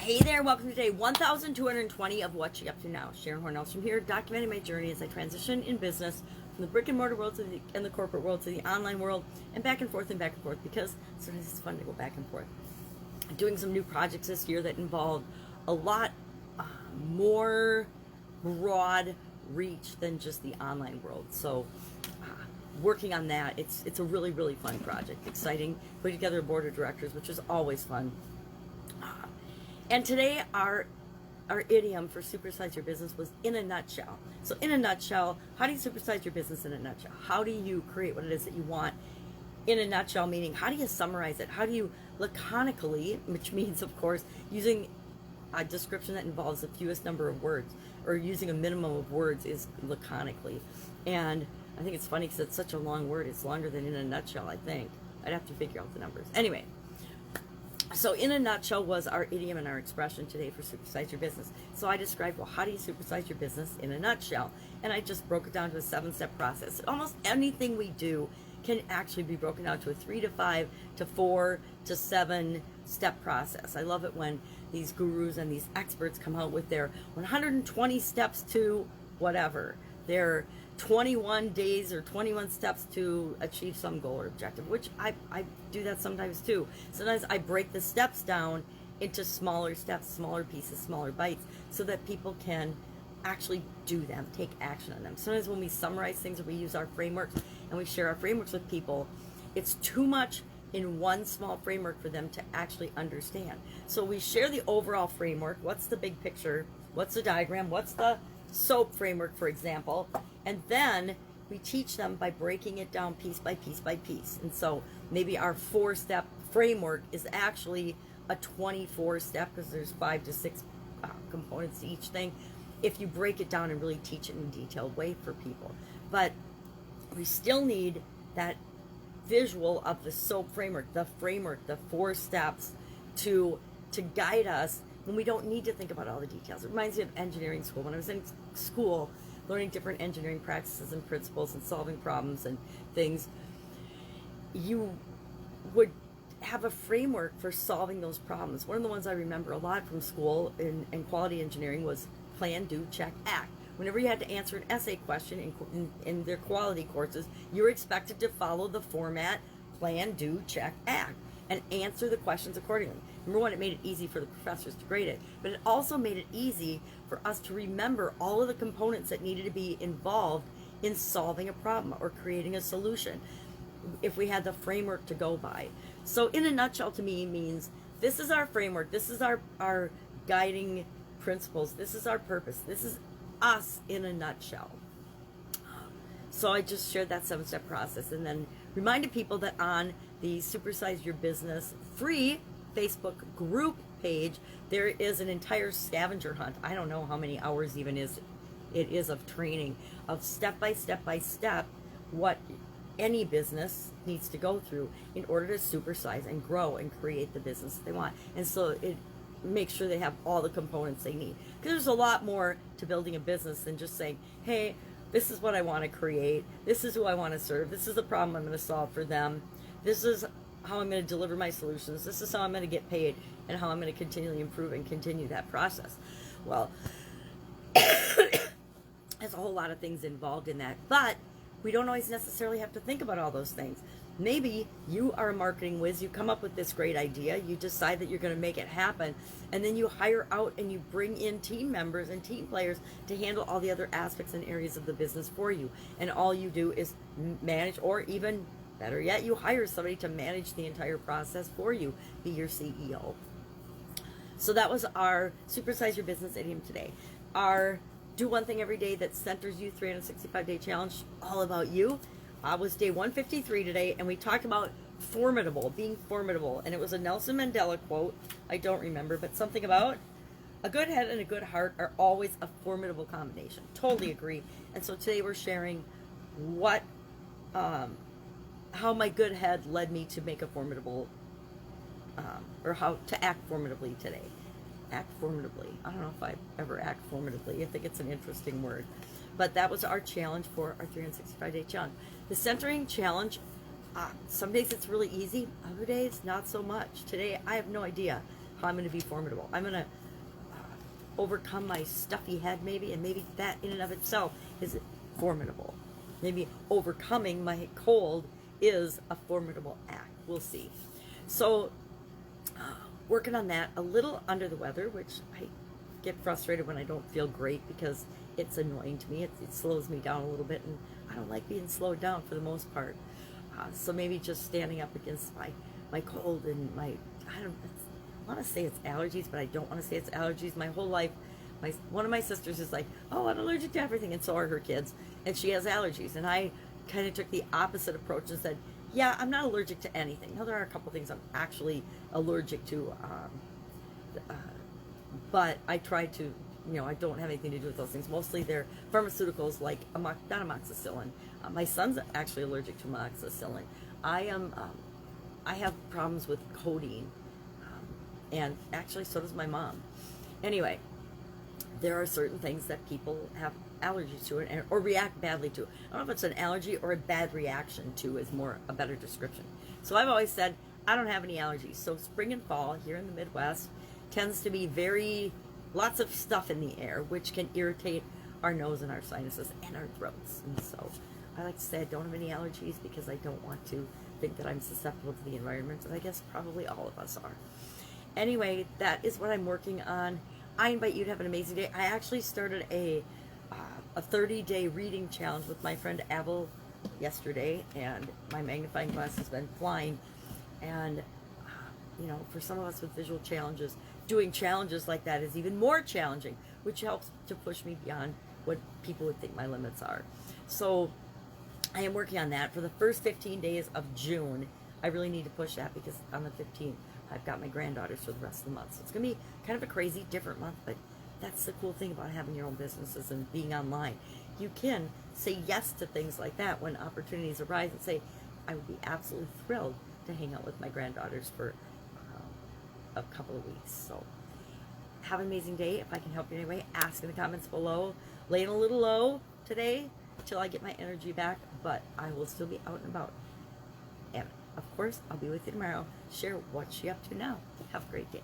Hey there, welcome to day 1220 of What You Up To Now. Sharon Horne-Ellstrom here, documenting my journey as I transition in business from the brick and mortar world to and the corporate world to the online world, and back and forth, because sometimes it's fun to go back and forth. I'm doing some new projects this year that involve a lot more broad reach than just the online world. So working on that, it's a really, really fun project. Exciting, putting together a board of directors, which is always fun. And today our idiom for supersize your business was in a nutshell. So in a nutshell, how do you supersize your business in a nutshell? How do you create what it is that you want in a nutshell, meaning how do you summarize it? How do you laconically, which means of course using a description that involves the fewest number of words, or using a minimum of words is laconically. And I think it's funny because it's such a long word. It's longer than in a nutshell, I think. I'd have to figure out the numbers. Anyway. So in a nutshell was our idiom and our expression today for supersize your business. So I described, well, how do you supersize your business in a nutshell? And I just broke it down to a 7-step process. Almost anything we do can actually be broken down to a 3 to 5 to 4 to 7 step process. I love it when these gurus and these experts come out with their 120 steps to whatever. Their 21 days or 21 steps to achieve some goal or objective, which I do that sometimes too. Sometimes I break the steps down into smaller steps, smaller pieces, smaller bites, so that people can actually do them, take action on them. Sometimes when we summarize things or we use our frameworks and we share our frameworks with people, it's too much in one small framework for them to actually understand. So we share the overall framework. What's the big picture? What's the diagram? What's the SOAP framework, for example? And then we teach them by breaking it down piece by piece by piece. And so maybe our 4-step framework is actually a 24-step, because there's 5 to 6 components to each thing, if you break it down and really teach it in a detailed way for people. But we still need that visual of the SOAP framework, the 4 steps to guide us when we don't need to think about all the details. It reminds me of engineering school. When I was in school, learning different engineering practices and principles and solving problems and things, you would have a framework for solving those problems. One of the ones I remember a lot from school in quality engineering was plan, do, check, act. Whenever you had to answer an essay question in their quality courses, you were expected to follow the format plan, do, check, act, and answer the questions accordingly. Number one, it made it easy for the professors to grade it, but it also made it easy for us to remember all of the components that needed to be involved in solving a problem or creating a solution, if we had the framework to go by. So in a nutshell, to me, means this is our framework, this is our guiding principles, this is our purpose, this is us in a nutshell. So I just shared that 7-step process, and then reminded people that on the Supersize Your Business free Facebook group page, there is an entire scavenger hunt. I don't know how many hours even it is of training, of step by step what any business needs to go through in order to supersize and grow and create the business they want. And so it makes sure they have all the components they need, because there's a lot more to building a business than just saying, hey, this is what I want to create, this is who I want to serve, this is the problem I'm going to solve for them, this is how I'm going to deliver my solutions, this is how I'm going to get paid, and how I'm going to continually improve and continue that process. Well, there's a whole lot of things involved in that, but we don't always necessarily have to think about all those things. Maybe you are a marketing whiz, you come up with this great idea, you decide that you're going to make it happen, and then you hire out and you bring in team members and team players to handle all the other aspects and areas of the business for you. And all you do is manage, or even better yet, you hire somebody to manage the entire process for you, be your CEO. So that was our Supersize Your Business idiom today. Our do one thing every day that centers you 365-day challenge, all about you. Was day 153 today, and we talked about formidable, being formidable, and it was a Nelson Mandela quote. I don't remember, but something about a good head and a good heart are always a formidable combination. Totally agree. And so today we're sharing what, how my good head led me to make a formidable, or how to act formidably today. Act formidably. I don't know if I ever act formidably. I think it's an interesting word. But that was our challenge for our 365-day challenge. The centering challenge, some days it's really easy, other days not so much. Today, I have no idea how I'm going to be formidable. I'm going to overcome my stuffy head, maybe, and maybe that in and of itself is formidable. Maybe overcoming my cold is a formidable act. We'll see. So, working on that, a little under the weather, which I get frustrated when I don't feel great because it's annoying to me. It slows me down a little bit, and I don't like being slowed down for the most part. So maybe just standing up against my cold and I want to say it's allergies, but I don't want to say it's allergies. My whole life, one of my sisters is like, oh, I'm allergic to everything, and so are her kids, and she has allergies. And I kind of took the opposite approach and said, yeah, I'm not allergic to anything. Now, there are a couple things I'm actually allergic to, but I try to, I don't have anything to do with those things. Mostly they're pharmaceuticals like not amoxicillin. My son's actually allergic to amoxicillin. I have problems with codeine, and actually so does my mom. Anyway, there are certain things that people have allergies to it or react badly to. I don't know if it's an allergy or a bad reaction to is more a better description. So I've always said I don't have any allergies. So spring and fall here in the Midwest tends to be lots of stuff in the air, which can irritate our nose and our sinuses and our throats. And so I like to say I don't have any allergies because I don't want to think that I'm susceptible to the environment, and I guess probably all of us are. Anyway, that is what I'm working on. I invite you to have an amazing day. I actually started a 30-day reading challenge with my friend Abel yesterday, and my magnifying glass has been flying. And for some of us with visual challenges, doing challenges like that is even more challenging, which helps to push me beyond what people would think my limits are. So I am working on that for the first 15 days of June. I really need to push that because on the 15th I've got my granddaughters for the rest of the month. So it's going to be kind of a crazy, different month, but that's the cool thing about having your own businesses and being online. You can say yes to things like that when opportunities arise and say, I would be absolutely thrilled to hang out with my granddaughters for a couple of weeks. So have an amazing day. If I can help you in any way, ask in the comments below. Laying a little low today till I get my energy back, but I will still be out and about. And of course, I'll be with you tomorrow. Share what you're up to now. Have a great day.